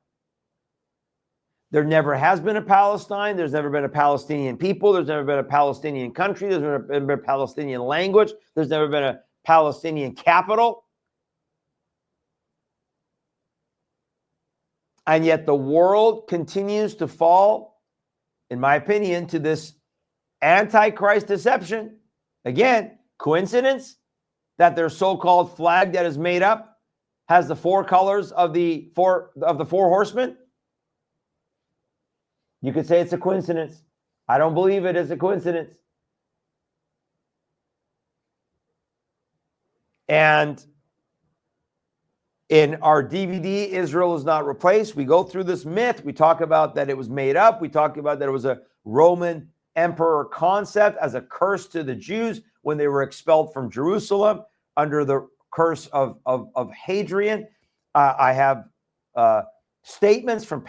There never has been a Palestine. There's never been a Palestinian people. There's never been a Palestinian country. There's never been a Palestinian language. There's never been a Palestinian capital. And yet the world continues to fall, in my opinion, to this Antichrist deception. Again, coincidence that their so-called flag that is made up has the four colors of the four horsemen? You could say it's a coincidence. I don't believe it is a coincidence. And in our DVD, Israel is not replaced, we go through this myth. We talk about that it was made up. We talk about that it was a Roman emperor concept as a curse to the Jews when they were expelled from Jerusalem under the curse of Hadrian. I have statements from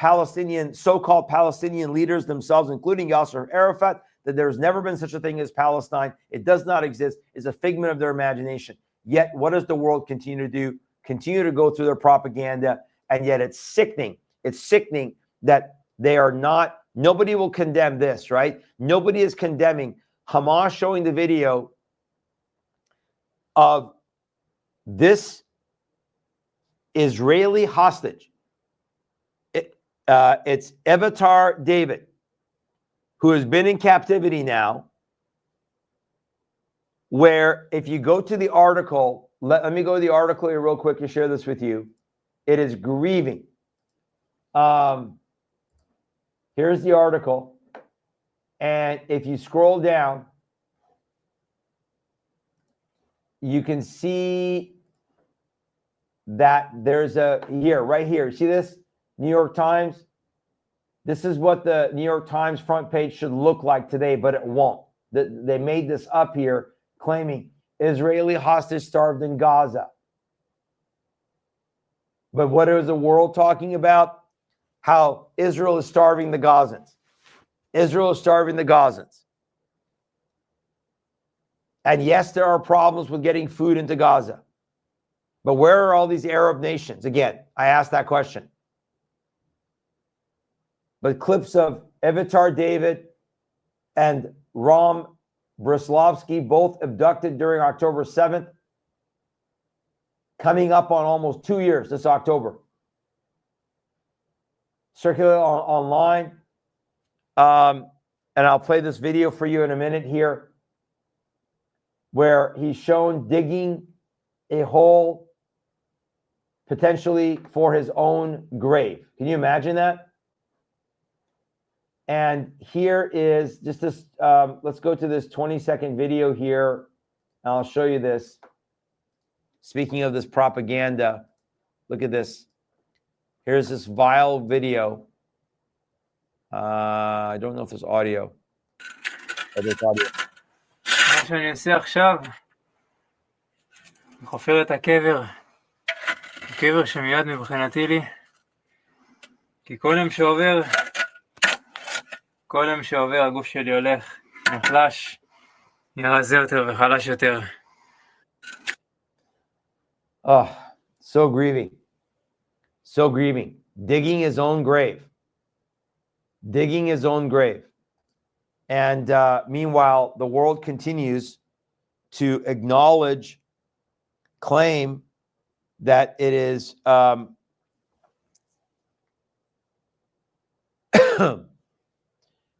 so-called Palestinian leaders themselves, including Yasser Arafat, that there's never been such a thing as Palestine. It does not exist. It's a figment of their imagination. Yet, what does the world continue to do? Continue to go through their propaganda. And yet it's sickening. It's sickening that they are not, nobody will condemn this, right? Nobody is condemning Hamas showing the video of this Israeli hostage. It's Avatar David, who has been in captivity now, where if you go to the article, let me go to the article here real quick and share this with you. It is grieving. Here's the article. And if you scroll down, you can see that there's right here. See this? New York Times. This is what the New York Times front page should look like today, but it won't. They made this up here claiming Israeli hostage starved in Gaza. But what is the world talking about? How Israel is starving the Gazans. Israel is starving the Gazans. And yes, there are problems with getting food into Gaza. But where are all these Arab nations? Again, I asked that question. But clips of Avatar David and Rom Brislavsky, both abducted during October 7th, coming up on almost 2 years this October. Circulated online. And I'll play this video for you in a minute here, where he's shown digging a hole potentially for his own grave. Can you imagine that? And here is just this, let's go to this 20-second video here, and I'll show you this. Speaking of this propaganda, look at this. Here's this vile video. I don't know if there's audio. Oh, there's audio. מה שאני עושה עכשיו, אני חופר את הקבר. הקבר שמיד מבחינתי לי. כי כל יום שעובר הגוף שלי הולך, נחלש, נהיה רזה יותר וחלש יותר. Oh, so grieving. So grieving. Digging his own grave. Digging his own grave. And meanwhile, the world continues to acknowledge, claim that it is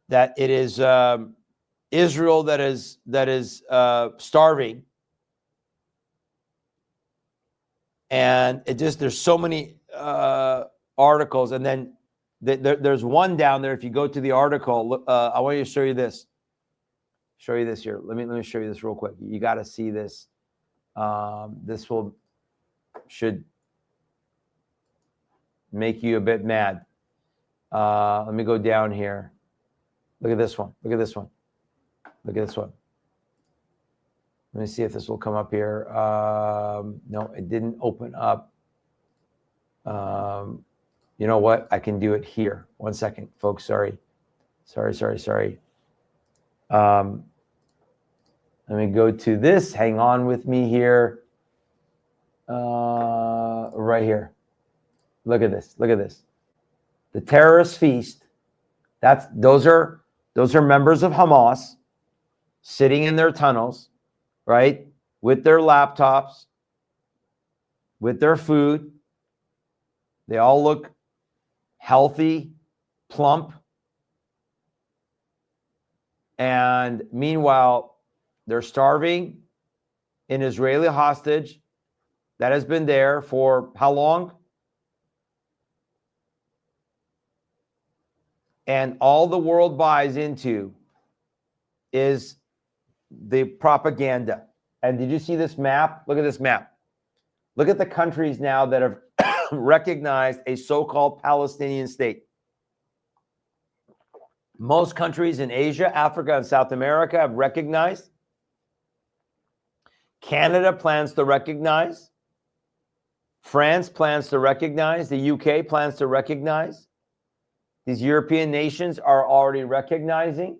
that it is Israel that is starving. And it just, there's so many articles, and then there's one down there. If you go to the article, I want you to show you this. Show you this here. Let me show you this real quick. You got to see this. This should make you a bit mad. Let me go down here. Look at this one. Look at this one. Look at this one. Let me see if this will come up here. No, it didn't open up. You know what? I can do it here. 1 second, folks. Sorry. Let me go to this. Hang on with me here. Right here. Look at this. Look at this. The terrorist feast. Those are members of Hamas sitting in their tunnels, right? With their laptops, with their food. They all look healthy, plump. And meanwhile, they're starving an Israeli hostage that has been there for how long? And all the world buys into is the propaganda. And did you see this map? Look at this map. Look at the countries now that have recognized a so-called Palestinian state. Most countries in Asia, Africa, and South America have recognized. Canada plans to recognize. France plans to recognize. The UK plans to recognize. These European nations are already recognizing.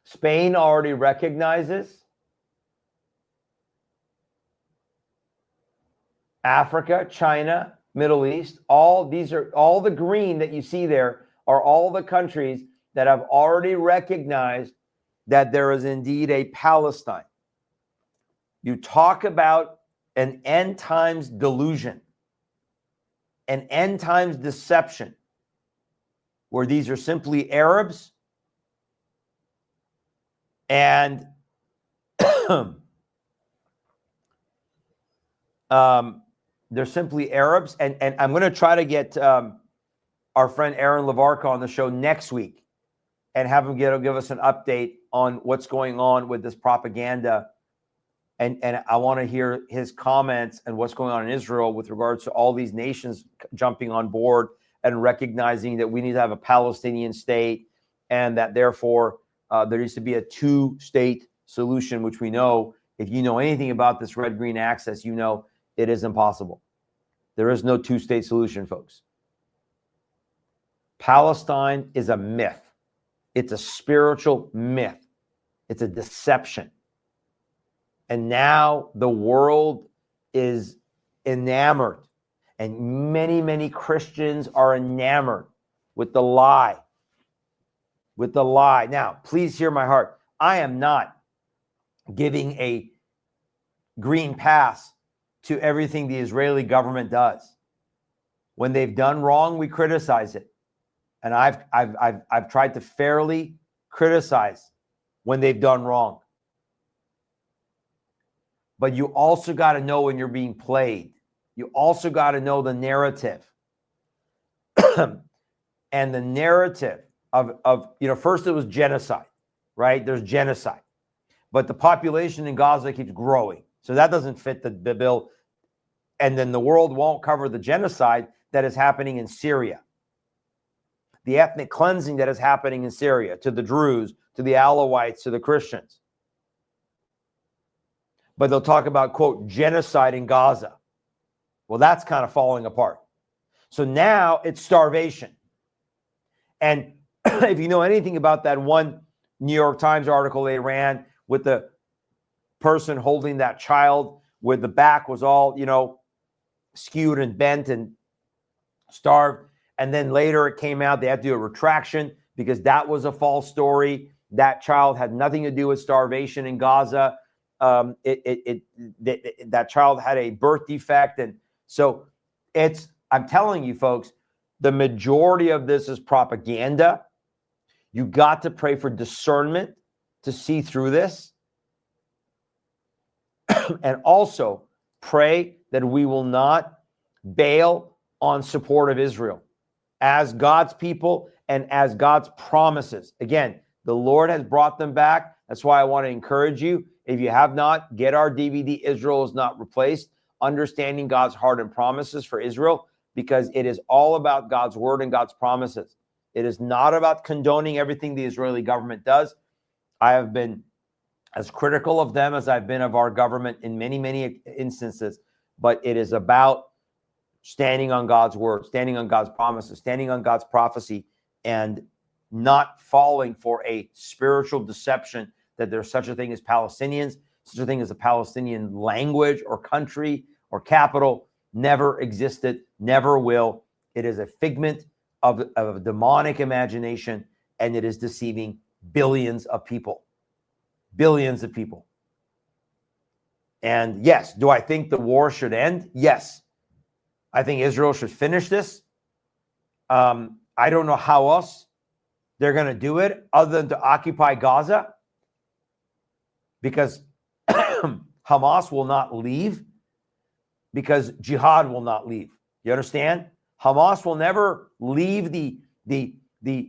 Spain already recognizes Africa, China, Middle East. These are all the green that you see there are all the countries that have already recognized that there is indeed a Palestine. You talk about an end times delusion, an end times deception, where these are simply Arabs and they're simply Arabs. And I'm going to try to get our friend Aaron Lavarca on the show next week and have him give us an update on what's going on with this propaganda. And I want to hear his comments and what's going on in Israel with regards to all these nations jumping on board and recognizing that we need to have a Palestinian state and that therefore there needs to be a two-state solution, which we know, if you know anything about this red-green axis, you know it is impossible. There is no two-state solution, folks. Palestine is a myth. It's a spiritual myth. It's a deception. And now the world is enamored, and many, many Christians are enamored with the lie. With the lie. Now, please hear my heart. I am not giving a green pass to everything the Israeli government does. When they've done wrong, we criticize it. And I've tried to fairly criticize when they've done wrong. But you also got to know when you're being played. You also got to know the narrative. And the narrative of first it was genocide, right? There's genocide. But the population in Gaza keeps growing. So that doesn't fit the bill. And then the world won't cover the genocide that is happening in Syria. The ethnic cleansing that is happening in Syria to the Druze, to the Alawites, to the Christians. But they'll talk about, quote, genocide in Gaza. Well, that's kind of falling apart. So now it's starvation. And if you know anything about that one New York Times article they ran with the person holding that child where the back was all, skewed and bent and starved. And then later it came out they had to do a retraction because that was a false story. That child had nothing to do with starvation in Gaza. That child had a birth defect. And so I'm telling you folks, the majority of this is propaganda. You got to pray for discernment to see through this. And also pray that we will not bail on support of Israel as God's people and as God's promises. Again, the Lord has brought them back. That's why I want to encourage you. If you have not, get our DVD, Israel is Not Replaced, Understanding God's Heart and Promises for Israel, because it is all about God's word and God's promises. It is not about condoning everything the Israeli government does. I have been as critical of them as I've been of our government in many, many instances, but it is about standing on God's word, standing on God's promises, standing on God's prophecy, and not falling for a spiritual deception that there's such a thing as Palestinians, such a thing as a Palestinian language or country or capital. Never existed, never will. It is a figment of a demonic imagination, and it is deceiving billions of people. Billions of people. And yes, do I think the war should end? Yes. I think Israel should finish this. I don't know how else they're going to do it other than to occupy Gaza, because Hamas will not leave, because jihad will not leave. You understand? Hamas will never leave the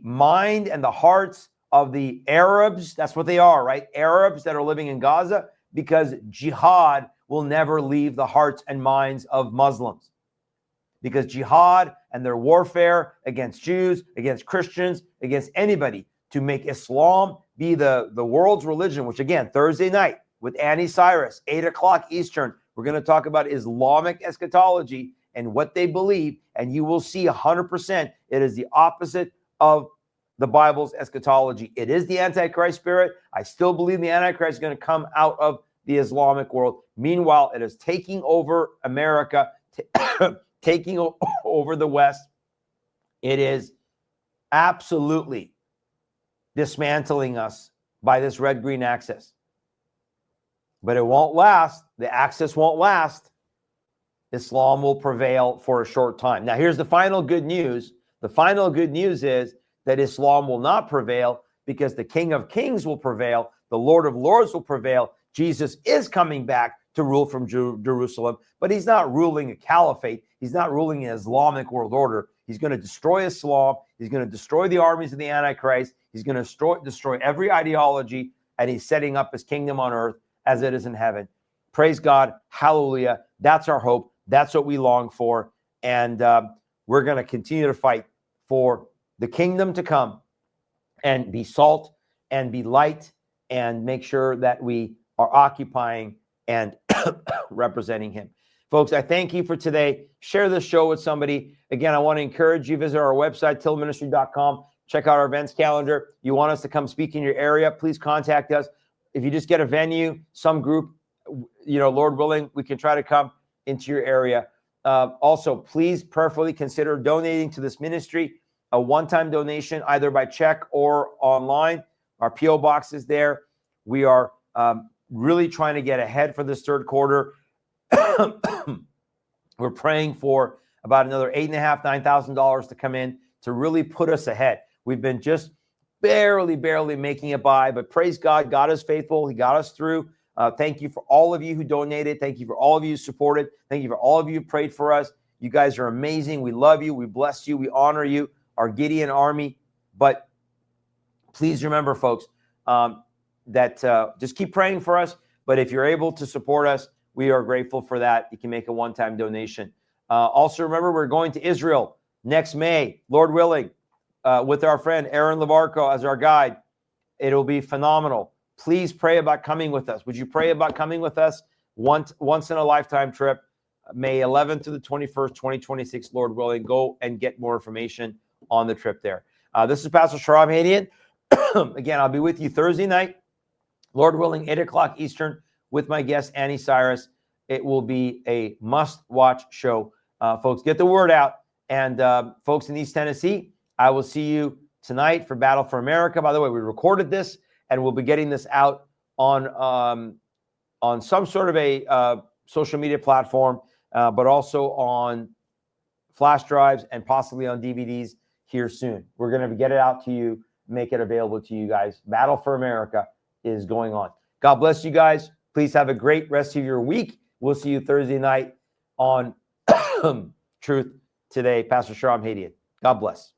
mind and the hearts of the Arabs. That's what they are, right? Arabs that are living in Gaza, because jihad will never leave the hearts and minds of Muslims. Because jihad and their warfare against Jews, against Christians, against anybody to make Islam be the world's religion, which again, Thursday night with Annie Cyrus, 8 o'clock Eastern, we're going to talk about Islamic eschatology and what they believe. And you will see 100% it is the opposite of the Bible's eschatology. It is the Antichrist spirit. I still believe the Antichrist is going to come out of the Islamic world. Meanwhile, it is taking over America, taking over the West. It is absolutely dismantling us by this red-green axis. But it won't last. The axis won't last. Islam will prevail for a short time. Now, here's the final good news. The final good news is that Islam will not prevail because the King of Kings will prevail. The Lord of Lords will prevail. Jesus is coming back to rule from Jerusalem, but he's not ruling a caliphate. He's not ruling an Islamic world order. He's going to destroy Islam. He's going to destroy the armies of the Antichrist. He's going to destroy every ideology, and he's setting up his kingdom on earth as it is in heaven. Praise God. Hallelujah. That's our hope. That's what we long for. And we're going to continue to fight for the kingdom to come and be salt and be light and make sure that we are occupying and representing him. Folks, I thank you for today. Share this show with somebody. Again, I want to encourage you, visit our website, tillministry.com. Check out our events calendar. You want us to come speak in your area, please contact us. If you just get a venue, some group, Lord willing, we can try to come into your area. Also, please prayerfully consider donating to this ministry, a one-time donation, either by check or online. Our P.O. box is there. We are really trying to get ahead for this third quarter. We're praying for about another $8,500, $9,000 to come in to really put us ahead. We've been just barely making it by, but praise God. God is faithful. He got us through. Thank you for all of you who donated. Thank you for all of you who supported. Thank you for all of you who prayed for us. You guys are amazing. We love you. We bless you. We honor you, our Gideon army. But please remember, folks, that just keep praying for us. But if you're able to support us, we are grateful for that. You can make a one-time donation. Also, remember, we're going to Israel next May, Lord willing, with our friend Aaron Lavarco as our guide. It'll be phenomenal. Please pray about coming with us. Would you pray about coming with us? Once in a lifetime trip, May 11th to the 21st, 2026, Lord willing. Go and get more information on the trip there. This is Pastor Shahram Hadian. Again, I'll be with you Thursday night, Lord willing, 8 o'clock Eastern, with my guest, Annie Cyrus. It will be a must-watch show. Folks, get the word out. And folks in East Tennessee, I will see you tonight for Battle for America. By the way, we recorded this, and we'll be getting this out on some sort of a social media platform, but also on flash drives and possibly on DVDs here soon. We're going to get it out to you, make it available to you guys. Battle for America is going on. God bless you guys. Please have a great rest of your week. We'll see you Thursday night on Truth Today. Pastor Shahram Hadian. God bless.